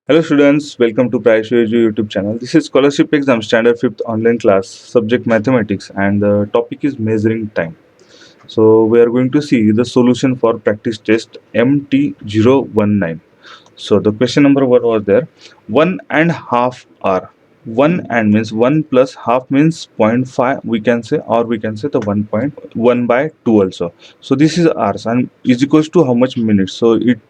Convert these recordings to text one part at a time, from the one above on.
Hello students, welcome to Praishu YouTube channel. This is scholarship exam standard 5th online class, subject mathematics, and the topic is measuring time. So we are going to see the solution for practice test MT019. So the question number 1 was there, 1.5 hour. 1 and means 1 plus half means zero point 0.5 we can say, or we can say the 1.1 by 2 also. So this is hours and is equals to how much minutes. So it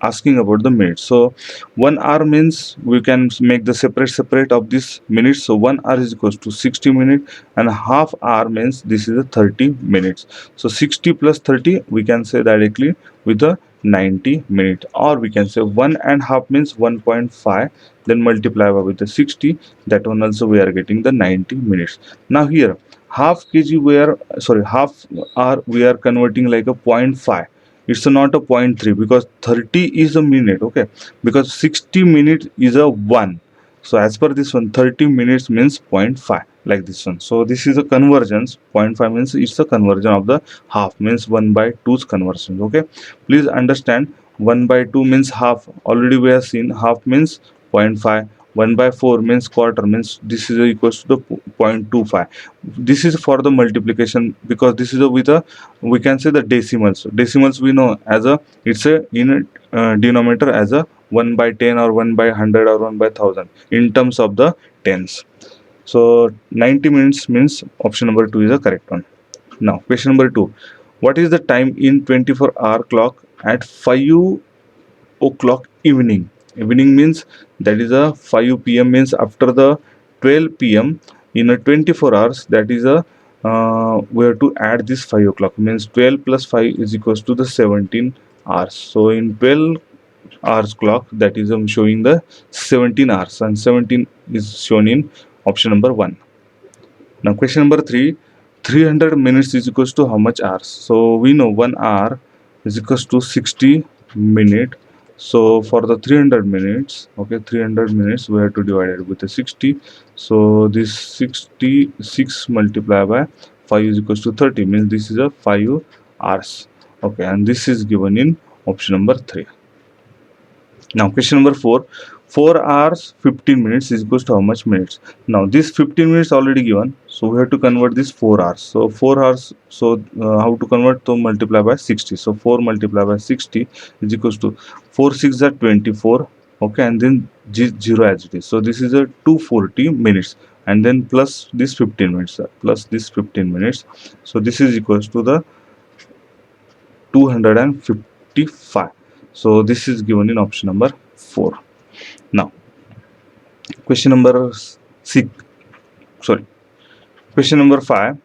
asking about the minutes. So 1 hour means we can make the separate of this minutes. So 1 hour is equals to 60 minutes, and half hour means this is a 30 minutes. So 60 plus 30 we can say directly with a 90 minutes, or we can say 1.5 means 1.5, then multiply by with the 60, that one also we are getting the 90 minutes. Now here half kg we are half hour we are converting like a zero point 0.5. It's not a 0.3 because 30 is a minute, okay, because 60 minutes is a 1. So as per this one, 30 minutes means 0.5, like this one. So this is a convergence. 0.5 means it's a conversion of the half, means 1 by 2's conversion. Okay, please understand, 1 by 2 means half. Already we have seen half means 0.5. 1 by 4 means quarter, means this is equals to the 0.25. This is for the multiplication, because this is a with a, we can say the decimals. Decimals we know as a, it's a in denominator as a 1 by 10 or 1 by 100 or 1 by 1000 in terms of the tens. So 90 minutes means option number 2 is the correct one. Now question number 2, what is the time in 24-hour clock at 5 o'clock evening? Evening means that is a 5 p.m. means after the 12 p.m. in a 24 hours, that is a we have to add this 5 o'clock, means 12 plus 5 is equals to the 17 hours. So in 12 hours clock, that is I'm showing the 17 hours, and 17 is shown in option number 1. Now question number 3, 300 minutes is equals to how much hours? So we know 1 hour is equals to 60 minute. So for the 300 minutes, okay, 300 minutes we have to divide it with the 60. So this 66 multiplied by 5 is equals to 30, means this is a 5 hours. Okay, and this is given in option number 3. Now question number 4, 4 hours 15 minutes is equals to how much minutes? Now this 15 minutes already given, so we have to convert this 4 hours. So 4 hours, so how to convert? To multiply by 60. So 4 multiplied by 60 is equals to 4 6 are 24, okay, and then 0 as it is. So this is a 240 minutes, and then plus this 15 minutes, plus this 15 minutes. So this is equals to the 255. So this is given in option number 4. Now question number 6, sorry, question number 5,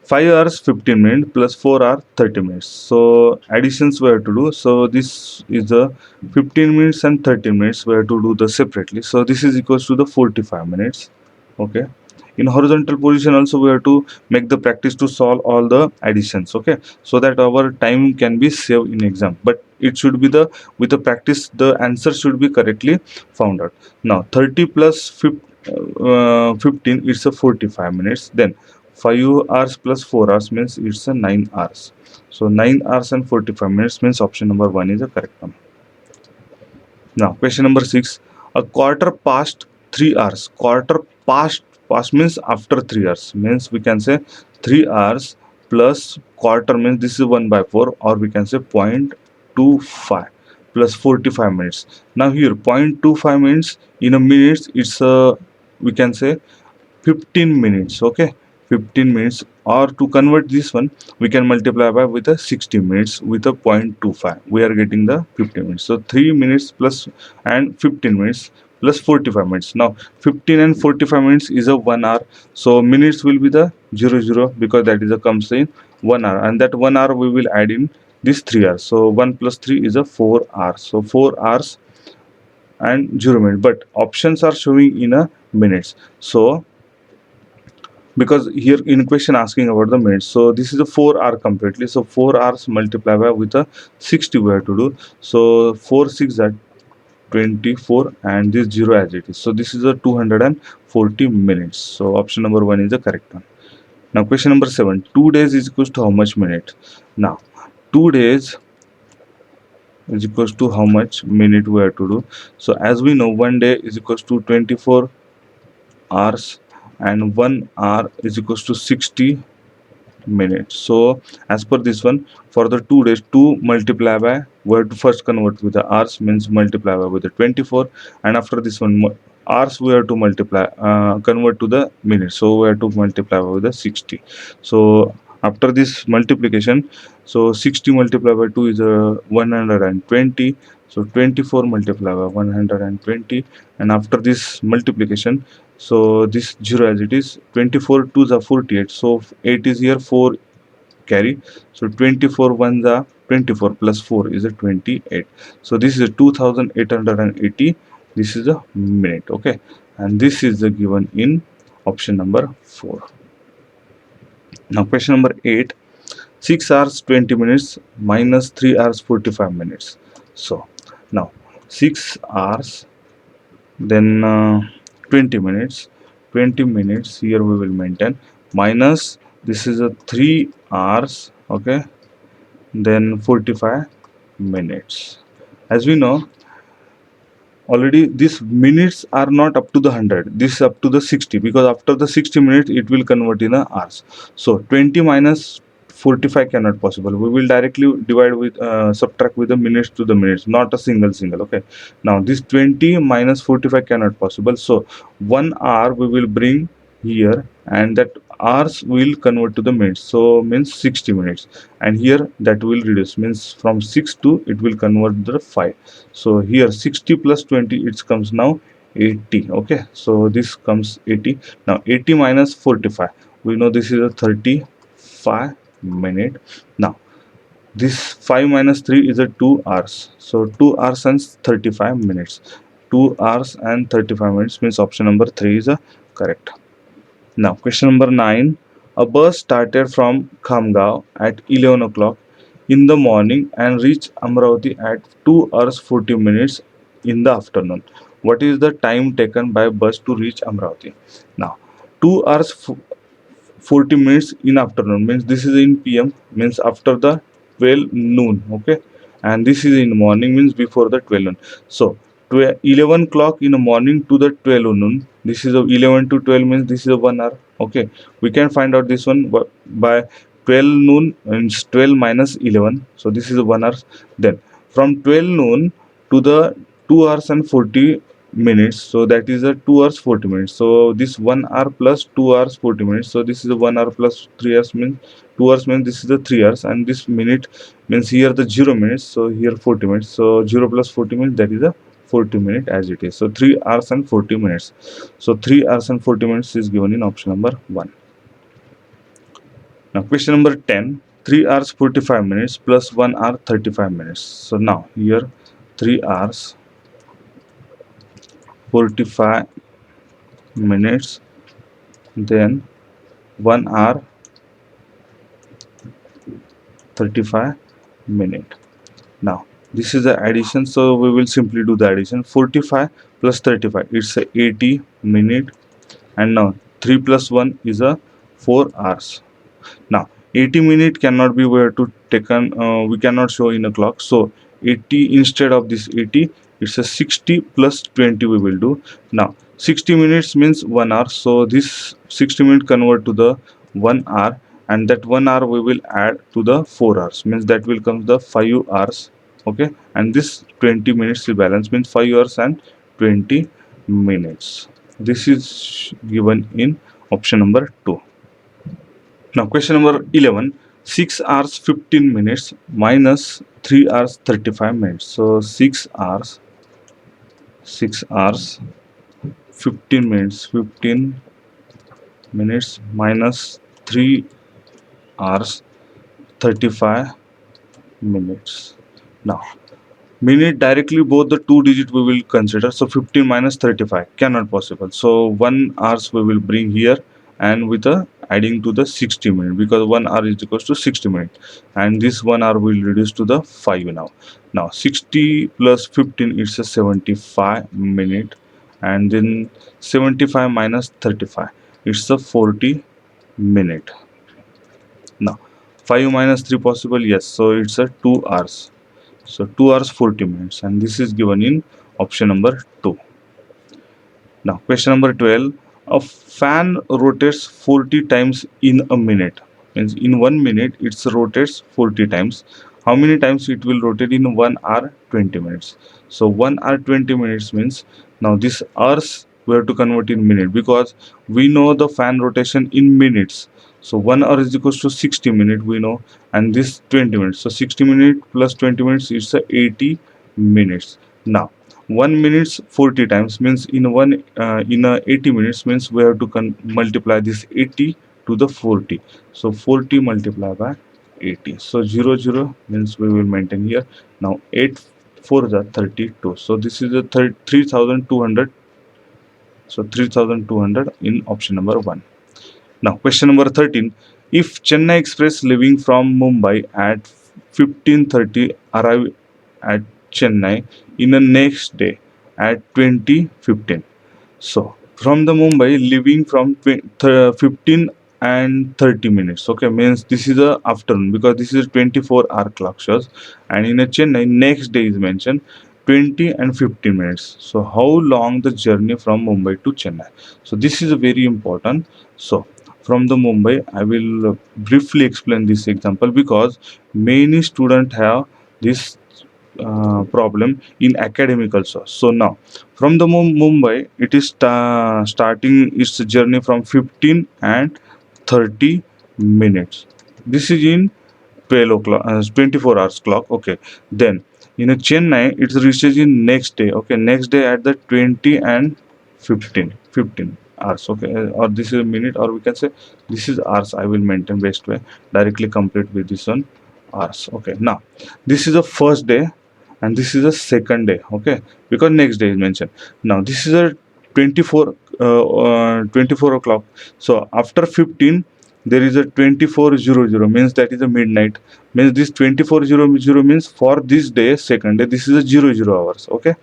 5 hours 15 minutes plus 4 hours 30 minutes. So additions we have to do. So this is the 15 minutes and 30 minutes we have to do the separately. So this is equals to the 45 minutes. Okay, in horizontal position also we have to make the practice to solve all the additions, okay, so that our time can be saved in exam. But it should be the, with the practice the answer should be correctly found out. Now 30 plus 15, it's a 45 minutes. Then 5 hours plus 4 hours means it's a 9 hours. So 9 hours and 45 minutes means option number 1 is the correct one. Now question number 6, a quarter past 3 hours. Quarter past means after 3 hours, means we can say 3 hours plus quarter means this is 1 by 4, or we can say 0.25 plus 45 minutes. Now here 0.25 means in a minutes, it's a, we can say 15 minutes, okay, 15 minutes. Or to convert this one, we can multiply by with a 60 minutes with a 0.25, we are getting the 15 minutes. So 3 minutes plus and 15 minutes plus 45 minutes. Now 15 and 45 minutes is a 1 hour. So minutes will be the 00, because that is a comes in 1 hour, and that 1 hour we will add in this 3 hours. So 1 plus 3 is a 4 hours. So 4 hours and 0 minutes, but options are showing in a minutes. So because here in question asking about the minutes, so this is a 4 hour completely. So 4 hours multiply by with a 60 we have to do. So 4 6 are 24, and this 0 as it is. So this is a 240 minutes. So option number 1 is the correct one. Now question number 7, 2 days is equals to how much minutes? Now 2 days is equals to how much minute we have to do. So as we know, 1 day is equals to 24 hours and 1 hour is equals to 60 minutes. So as per this one, for the 2 days, 2 multiply by, we have to first convert with the hours, means multiply by with the 24, and after this one hours we have to multiply, convert to the minutes, so we have to multiply by with the 60. So after this multiplication, so 60 multiplied by 2 is 120. So 24 multiplied by 120, and after this multiplication, so this 0 as it is, 24 2s are 48, so 8 is here, 4 carry, so 24 1s are 24 plus 4 is a 28. So this is a 2880, this is a minute. Okay, and this is the given in option number 4. Now question number 8, 6 hours 20 minutes minus 3 hours 45 minutes. So now 6 hours, then 20 minutes, 20 minutes here we will maintain, minus this is a 3 hours, okay, then 45 minutes. As we know already, these minutes are not up to the 100, this is up to the 60, because after the 60 minutes it will convert in a hours. So 20 minus 45 cannot possible, we will directly divide with subtract with the minutes to the minutes, not a single. Okay, now this 20 minus 45 cannot possible, so 1 hour we will bring here, and that hours will convert to the minutes, so means 60 minutes, and here that will reduce, means from 6 to it will convert the 5. So here 60 plus 20 it comes now 80. Okay, so this comes 80. Now 80 minus 45, we know this is a 35 minute. Now this 5 minus 3 is a 2 hours, so 2 hours and 35 minutes, 2 hours and 35 minutes, means option number 3 is a correct. Now question number 9, a bus started from Khamgaon at 11 o'clock in the morning and reached Amravati at 2 hours 40 minutes in the afternoon. What is the time taken by bus to reach Amravati? Now 2 hours 40 minutes in afternoon, means this is in PM, means after the 12 noon. Okay, and this is in morning, means before the 12 noon. So 11 o'clock in the morning to the 12 noon, this is a 11 to 12, means this is a 1 hour. Okay, we can find out this one by 12 noon means 12 minus 11, so this is a 1 hour. Then from 12 noon to the 2 hours and 40 minutes, so that is a 2 hours 40 minutes, so this 1 hour plus 2 hours 40 minutes, so this is a 1 hour plus 3 hours, means 2 hours, means this is the 3 hours, and this minute means here the 0 minutes, so here 40 minutes, so 0 plus 40 minutes, that is a 40 minute as it is. So 3 hours and 40 minutes, so 3 hours and 40 minutes is given in option number 1. Now question number 10, 3 hours 45 minutes plus 1 hour 35 minutes. So now here 3 hours 45 minutes, then 1 hour 35 minute. Now this is the addition, so we will simply do the addition. 45 plus 35, it's a 80 minute, and now 3 plus 1 is a 4 hours. Now 80 minute cannot be, we have to taken, we cannot show in a clock, so 80 instead of this 80, it's a 60 plus 20 we will do. Now 60 minutes means 1 hour, so this 60 minute convert to the 1 hour, and that 1 hour we will add to the 4 hours, means that will come the 5 hours. Okay, and this 20 minutes is balance, means 5 hours and 20 minutes. This is given in option number 2. Now question number 11, 6 hours 15 minutes minus 3 hours 35 minutes. So 6 hours 15 minutes minus 3 hours 35 minutes. Now minute directly both the 2 digit we will consider, so 15 minus 35 cannot possible, so 1 hours we will bring here, and with a adding to the 60 minutes, because 1 hour is equals to 60 minutes, and this 1 hour will reduce to the 5 now. Now 60 plus 15 is a 75 minute, and then 75 minus 35, it's a 40 minute. Now 5 minus 3 possible, yes, so it's a 2 hours. So 2 hours 40 minutes, and this is given in option number 2. Now question number 12, a fan rotates 40 times in a minute, means in 1 minute it rotates 40 times. How many times it will rotate in 1 hour 20 minutes? So 1 hour 20 minutes means, now this hours we have to convert in minute, because we know the fan rotation in minutes. So 1 hour is equals to 60 minutes we know, and this 20 minutes, so 60 minutes plus 20 minutes is 80 minutes. Now 1 minutes 40 times means in a 80 minutes means we have to multiply this 80 to the 40. So 40 multiplied by 80, so 0 means we will maintain here. Now 8 4 is 32, so this is a 3200. So 3200 in option number 1. Now question number 13, if Chennai Express leaving from Mumbai at 15:30 arrive at Chennai in the next day at 20:15. So from the Mumbai leaving from 15 and 30 minutes. Okay, means this is the afternoon, because this is 24-hour clock shows, and in a Chennai next day is mentioned 20 and 15 minutes. So how long the journey from Mumbai to Chennai? So this is a very important. So from the Mumbai, I will briefly explain this example, because many students have this problem in academic also. So now from the Mumbai, it is starting its journey from 15 and 30 minutes. This is in 12 o'clock, 24 hours clock. Okay, then in a Chennai, it reaches in next day. Okay, next day at the 20 and 15 hours. Okay, or this is a minute, or we can say this is hours. I will maintain best way, directly complete with this one hours. Okay, now this is the first day and this is the second day. Okay, because next day is mentioned. Now this is a 24 o'clock. So after 15 there is a 24:00, means that is a midnight, means this 24:00 means for this day second day this is a 00 hours. Okay,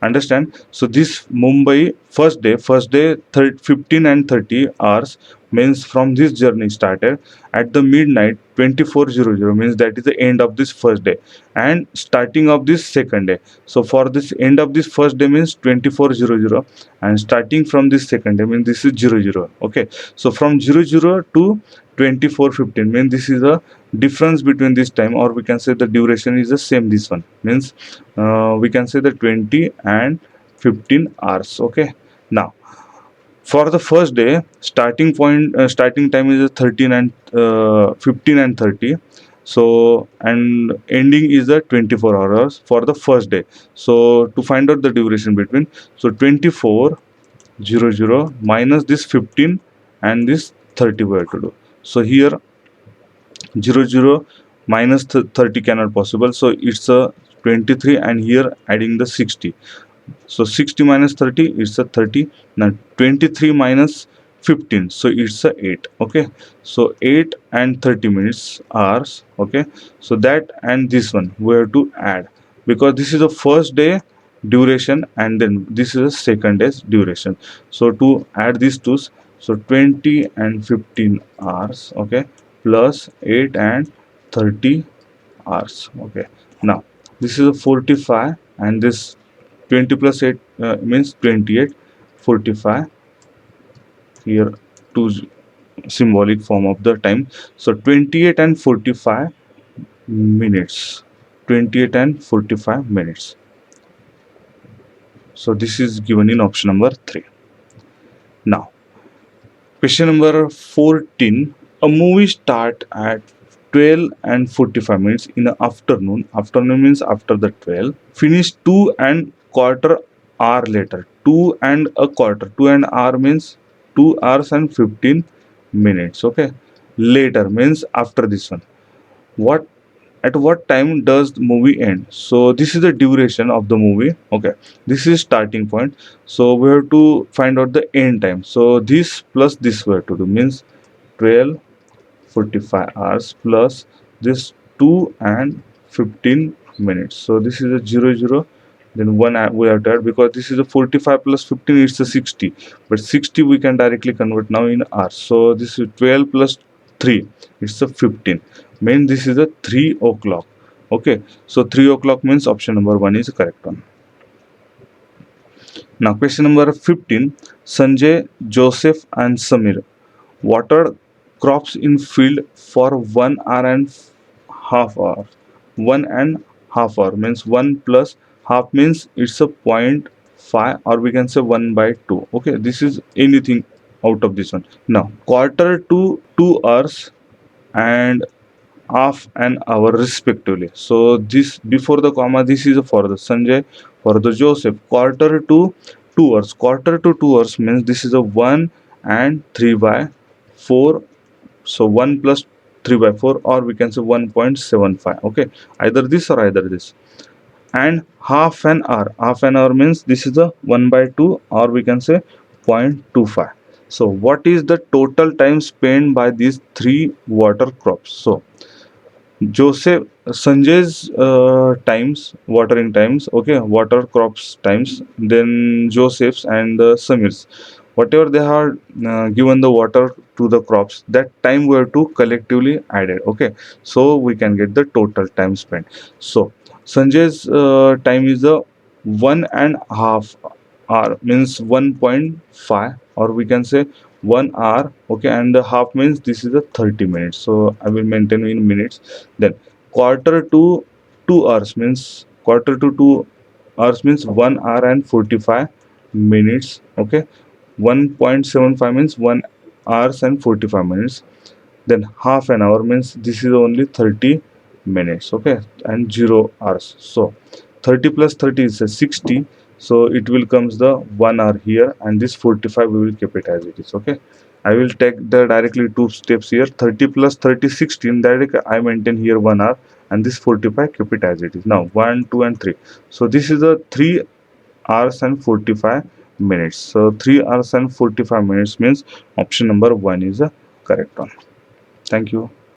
understand? So this Mumbai first day 15 and 30 hours means from this journey started at the midnight 24:00, means that is the end of this first day and starting of this second day. So for this end of this first day means 24:00, and starting from this second day means this is 00. Okay, so from 00 to 24:15 means this is a difference between this time, or we can say the duration is the same. This one means we can say the 20 and 15 hours. Okay, now for the first day starting time is 13 and 15 and 30. So and ending is the 24 hours for the first day. So to find out the duration between, so 24:00 minus this 15 and this 30 we have to do. So here 00 minus 30 cannot possible, so it's a 23, and here adding the 60. So 60 minus 30 it's a 30. Now 23 minus 15, so it's a 8. Okay, so 8 and 30 minutes hours. Okay, so that and this one we have to add, because this is the first day duration and then this is the second day's duration. So to add these two, so 20 and 15 hours. Okay, plus 8 and 30 hours. Okay, now this is a 45, and this 20 plus 8 means 28. 45 here, two symbolic form of the time. So 28 and 45 minutes. 28 and 45 minutes. So this is given in option number 3. Now question number 14, a movie start at 12 and 45 minutes in the afternoon. Afternoon means after the 12. Finish 2 and quarter hour later. 2 and a quarter. 2 and hour means 2 hours and 15 minutes. Okay. Later means after this one. What at what time does the movie end? So this is the duration of the movie. Okay, this is starting point, so we have to find out the end time. So this plus this we have to do, means 12:45 hours plus this 2 and 15 minutes. So this is a 00, then one we have to add, because this is a 45 plus 15 it's a 60, but 60 we can directly convert now in hours. So this is 12 plus 3 it's a 15, mean this is a 3 o'clock. Okay, so 3 o'clock means option number 1 is correct one. Now question number 15. Sanjay, Joseph and Samir watered crops in field for 1 hour and half hour. 1.5 hour means 1 plus half means it's a 0.5, or we can say 1 by 2. Okay, this is anything out of this one. Now quarter to 2 hours and half an hour respectively. So this before the comma, this is for the Sanjay. For the Joseph, quarter to 2 hours. Quarter to 2 hours means this is a 1 and 3 by 4. So 1 plus 3 by 4, or we can say 1.75. Okay, either this or either this. And half an hour means this is a 1 by 2, or we can say 0.25. So what is the total time spent by these three water crops? So Joseph, Sanjay's times, watering times, okay, water crops times, then Joseph's and Samir's. Whatever they are given the water to the crops, that time we have to collectively added, okay, so we can get the total time spent. So Sanjay's time is a 1.5 hour, means 1.5, or we can say 1 hour, okay, and the half means this is a 30 minutes. So I will maintain in minutes. Then quarter to 2 hours means 1 hour and 45 minutes. Okay, 1.75 means 1 hours and 45 minutes. Then half an hour means this is only 30 minutes. Okay, and 0 hours. So 30 plus 30 is a 60. So it will comes the 1 hour here, and this 45 we will keep it as it is. Okay, I will take the directly two steps here. 30 plus 30 16, directly I maintain here 1 hour, and this 45 keep it as it is. Now 1 2 and 3. So this is a 3 hours and 45 minutes. So 3 hours and 45 minutes means option number 1 is a correct one. Thank you.